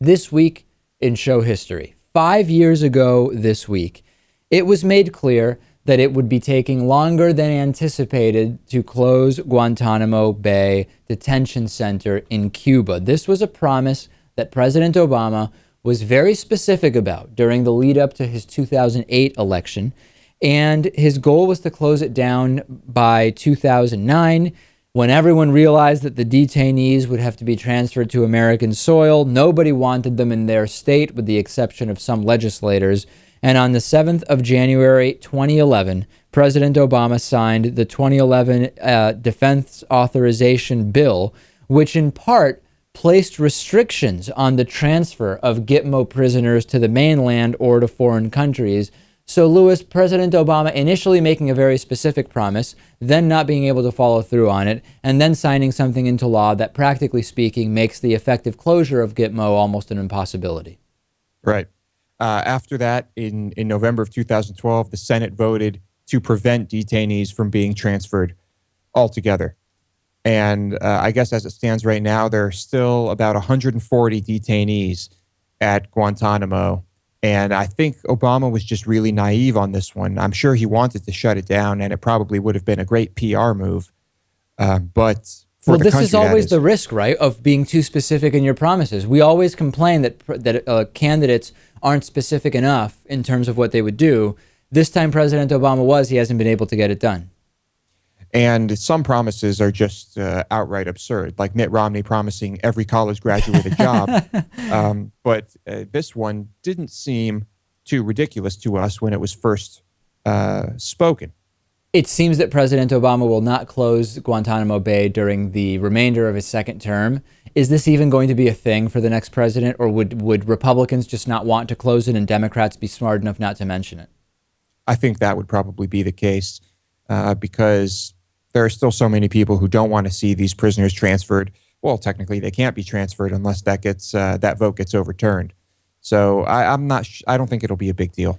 This week in show history, 5 years ago this week, it was made clear that it would be taking longer than anticipated to close Guantanamo Bay Detention Center in Cuba. This was a promise that President Obama was very specific about during the lead up to his 2008 election. And his goal was to close it down by 2009, when everyone realized that the detainees would have to be transferred to American soil. Nobody wanted them in their state, with the exception of some legislators. And on the 7th of January, 2011, President Obama signed the 2011 Defense Authorization Bill, which in part placed restrictions on the transfer of GITMO prisoners to the mainland or to foreign countries. So, Lewis, President Obama initially making a very specific promise, then not being able to follow through on it, and then signing something into law that, practically speaking, makes the effective closure of GITMO almost an impossibility. Right. After that, in November of 2012, the Senate voted to prevent detainees from being transferred altogether. And I guess as it stands right now, there are still about 140 detainees at Guantanamo. And I think Obama was just really naive on this one. I'm sure he wanted to shut it down, and it probably would have been a great PR move. But for the this country, is always the risk, right, of being too specific in your promises. We always complain that candidates aren't specific enough in terms of what they would do. This time President Obama he hasn't been able to get it done. And some promises are just outright absurd, like Mitt Romney promising every college graduate a job. But this one didn't seem too ridiculous to us when it was first spoken. It seems that President Obama will not close Guantanamo Bay during the remainder of his second term. Is this even going to be a thing for the next president, or would Republicans just not want to close it and Democrats be smart enough not to mention it? I think that would probably be the case because there are still so many people who don't want to see these prisoners transferred. Well, technically, they can't be transferred unless that vote gets overturned. So I don't think it'll be a big deal.